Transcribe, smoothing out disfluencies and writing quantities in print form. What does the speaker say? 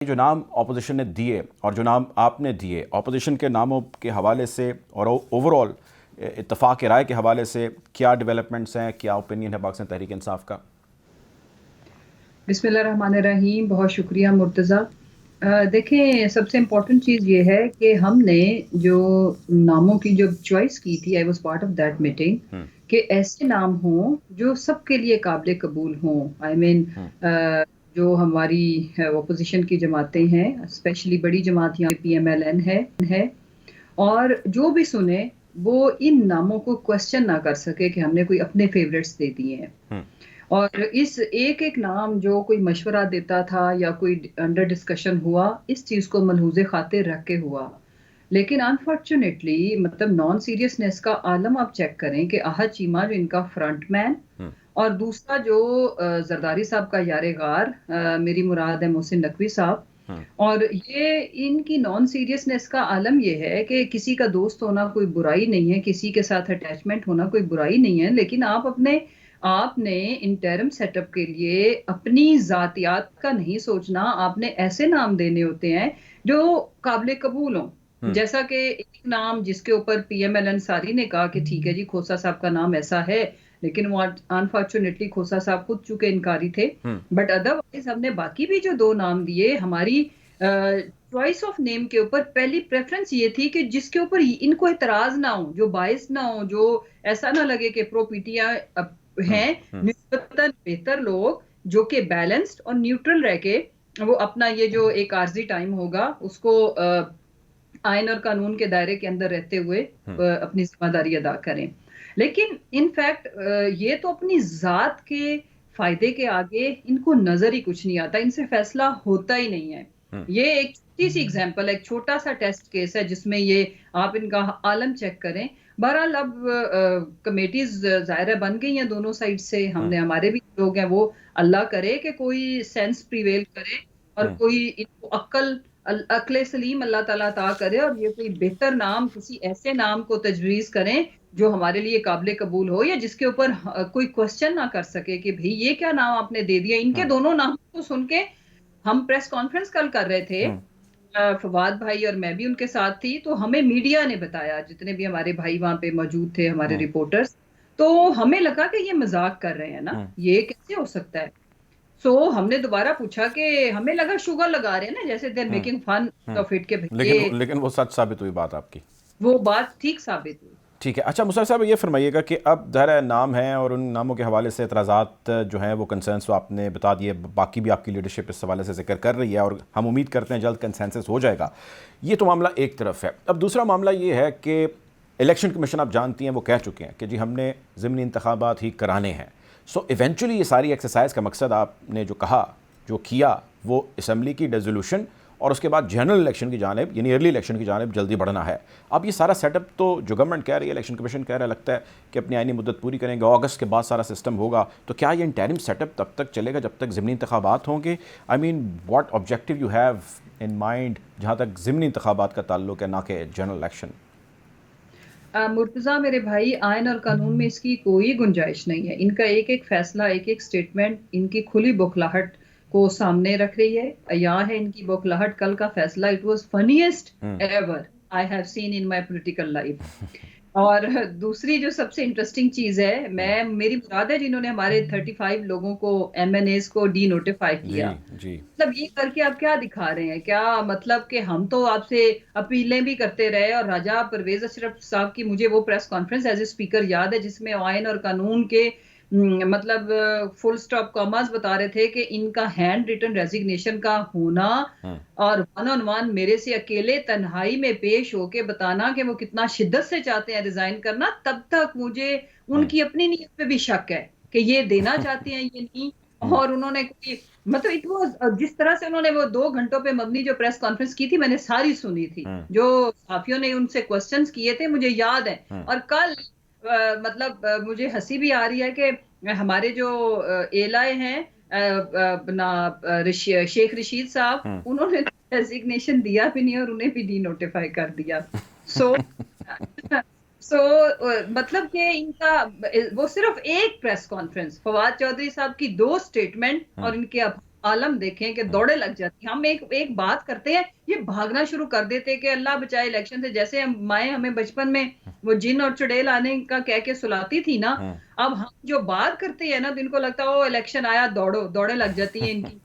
जो नाम ऑपोजिशन ने दिए और जो नाम आपने दिए ऑपोजिशन के नामों के हवाले से और ओवरऑल इत्तफाक राय के हवाले से क्या डेवलपमेंट्स हैं, क्या ओपिनियन है पाकिस्तान तहरीक इंसाफ का? बिस्मिल्लाहिर्रहमानिर्रहीम। बहुत शुक्रिया मुर्तज़ा। देखें, सबसे इम्पोर्टेंट चीज़ ये है कि हमने जो नामों की जो चॉइस की थी, I was part of that meeting, hmm. कि ऐसे नाम हों जो सबके लिए काबिल कबूल हों। आई मीन हम्म। जो हमारी अपोजिशन की जमातें हैं, स्पेशली बड़ी जमात यहाँ PMLN है, और जो भी सुने वो इन नामों को क्वेश्चन ना कर सके कि हमने कोई अपने फेवरेट्स दे दिए हैं। हम्म। और इस एक एक नाम जो कोई मशवरा देता था या कोई अंडर डिस्कशन हुआ, इस चीज को मलहूज़े खातिर रख के हुआ। लेकिन अनफॉर्चुनेटली मतलब नॉन सीरियसनेस का आलम आप चेक करें कि अहद चीमा जो इनका फ्रंटमैन, हम्म। और दूसरा जो जरदारी साहब का यारे गार, मेरी मुराद है मोहसिन नकवी साहब। हम्म। और ये इनकी नॉन सीरियसनेस का आलम ये है कि किसी का दोस्त होना कोई बुराई नहीं है, किसी के साथ अटैचमेंट होना कोई बुराई नहीं है, लेकिन आपने इंटरम सेटअप के लिए अपनी जातियात का नहीं सोचना। आपने ऐसे नाम देने होते हैं जो काबिल कबूल हों। हम्म। जैसा कि एक नाम जिसके ऊपर PML अंसारी ने कहा कि ठीक है जी, खोसा साहब का नाम ऐसा है, लेकिन वो अनफॉर्चुनेटली खोसा साहब खुद चूंकि इनकारी थे। हम्म। बट अदरवाइज हमने बाकी भी जो दो नाम दिए, हमारी चॉइस ऑफ नेम के ऊपर पहली प्रेफरेंस ये थी कि जिसके ऊपर इनको एतराज ना हो, जो बायस ना हो, जो ऐसा ना लगे कि प्रो पीटीआई हम्म। हैं, हम्म। निस्बतन बेहतर लोग जो कि बैलेंस्ड और न्यूट्रल रह के वो अपना ये जो एक आर्जी टाइम होगा उसको आइन और कानून के दायरे के अंदर रहते हुए हम्म। अपनी जिम्मेदारी अदा करें। लेकिन इनफैक्ट ये तो अपनी जात के फायदे के आगे इनको नजर ही कुछ नहीं आता, इनसे फैसला होता ही नहीं है। हम्म। ये एक छोटी सी एग्जांपल है, एक छोटा सा टेस्ट केस है जिसमें ये आप इनका आलम चेक करें। बहरहाल अब कमेटीज जाहिर है बन गई हैं दोनों साइड से, हम्म। हमने हमारे भी लोग हैं वो, अल्लाह करे कि कोई सेंस प्रिवेल करे और हम्म। कोई इनको अक्ले सलीम अल्लाह ताला अता करे, और ये कोई बेहतर नाम, किसी ऐसे नाम को तजवीज करें जो हमारे लिए काबिल कबूल हो, या जिसके ऊपर कोई क्वेश्चन ना कर सके कि भाई ये क्या नाम आपने दे दिया। इनके हम्म। दोनों नाम को सुन के हम प्रेस कॉन्फ्रेंस कल कर रहे थे, हम्म। फवाद भाई और मैं भी उनके साथ थी, तो हमें मीडिया ने बताया, जितने भी हमारे भाई वहां पे मौजूद थे, हमारे हम्म। रिपोर्टर्स, तो हमें लगा कि ये मजाक कर रहे हैं ना, हम्म। ये कैसे हो सकता है। सो हमने दोबारा पूछा कि हमें लगा शुगर लगा रहे हैं ना, जैसे there hmm. Making fun hmm. Of it के भाई लेकिन ये, लेकिन वो सच साबित हुई बात आपकी। वो बात ठीक साबित हुई। ठीक है। अच्छा मुसर साहब, ये फरमाइएगा कि अब ज़ाहिर नाम है और उन नामों के हवाले से एतराज़ात जो हैं वो कंसर्न्स तो आपने बता दिए, बाकी भी आपकी लीडरशिप इस हवाले से जिक्र कर रही है और हम उम्मीद करते हैं जल्द कंसेंसस हो जाएगा। ये तो मामला एक तरफ है। अब दूसरा मामला ये है कि इलेक्शन कमीशन आप जानती हैं वो कह चुके हैं कि जी हमने ज़िमनी इंतखाबात ही कराने हैं। सो इवेंचुअली ये सारी एक्सरसाइज का मकसद आपने जो कहा, जो किया, वो असम्बली की डिसोल्यूशन और उसके बाद जनरल इलेक्शन की जानिब यानी अर्ली इलेक्शन की जानिब जल्दी बढ़ना है। अब ये सारा सेटअप तो जो गवर्नमेंट कह रही है, इलेक्शन कमीशन कह रहा है, लगता है कि अपनी आइनी मुद्दत पूरी करेंगे, अगस्त के बाद सारा सिस्टम होगा। तो क्या ये इंटरिम सेटअप तब तक चलेगा जब तक ज़िमनी इंतखाबात होंगे? I mean what objective you have in mind जहाँ तक ज़िमनी इंतखाबात का ताल्लुक है, ना कि जनरल इलेक्शन? मुर्तजा मेरे भाई, आयन और कानून में इसकी कोई गुंजाइश नहीं है। इनका एक एक फैसला, एक एक स्टेटमेंट इनकी खुली बौखलाहट को सामने रख रही है। यहाँ है इनकी बौखलाहट, कल का फैसला, it was funniest ever I have seen in my political life. और दूसरी जो सबसे इंटरेस्टिंग चीज है, मैं मेरी मुराद है जिन्होंने हमारे 35 लोगों को, MNAs को डी नोटिफाई जी। किया। जी। मतलब ये करके आप क्या दिखा रहे हैं? क्या मतलब कि हम तो आपसे अपीलें भी करते रहे, और राजा परवेज अशरफ साहब की मुझे वो press conference as a speaker याद है जिसमें आयन और कानून के मतलब फुल स्टॉप कॉमास बता रहे थे कि इनका हैंड रिटन रेजिग्नेशन का होना हम्म। और वन ऑन वन मेरे से अकेले तन्हाई में पेश होके बताना कि वो कितना शिद्दत से चाहते हैं रिजाइन करना, तब तक मुझे हम्म। उनकी अपनी नीयत पे भी शक है कि ये देना चाहते हैं ये नहीं। हम्म। और उन्होंने कोई मतलब इट वाज, जिस तरह से उन्होंने वो 2 घंटों पे मबनी जो प्रेस कॉन्फ्रेंस की थी, मैंने सारी सुनी थी, हम्म। जो साथियों ने उनसे क्वेश्चंस किए थे मुझे याद है। हम्म। और कल मतलब मुझे हंसी भी आ रही है कि हमारे जो एलाए हैं, शेख रशीद साहब, हम्म। उन्होंने रेजिग्नेशन दिया भी नहीं और उन्हें भी डी नोटिफाई कर दिया। सो सो मतलब कि इनका वो सिर्फ एक प्रेस कॉन्फ्रेंस, फवाद चौधरी साहब की 2 स्टेटमेंट हम्म। और इनके आलम देखें कि दौड़े लग जाती हैं। हम एक एक बात करते हैं, ये भागना शुरू कर देते हैं कि अल्लाह बचाए इलेक्शन से। जैसे हम माए हमें बचपन में वो जिन और चुड़ैल आने का कह के सुलाती थी ना, अब हम जो बात करते हैं ना तो इनको लगता है ओ इलेक्शन आया, दौड़ो, दौड़े लग जाती है इनकी।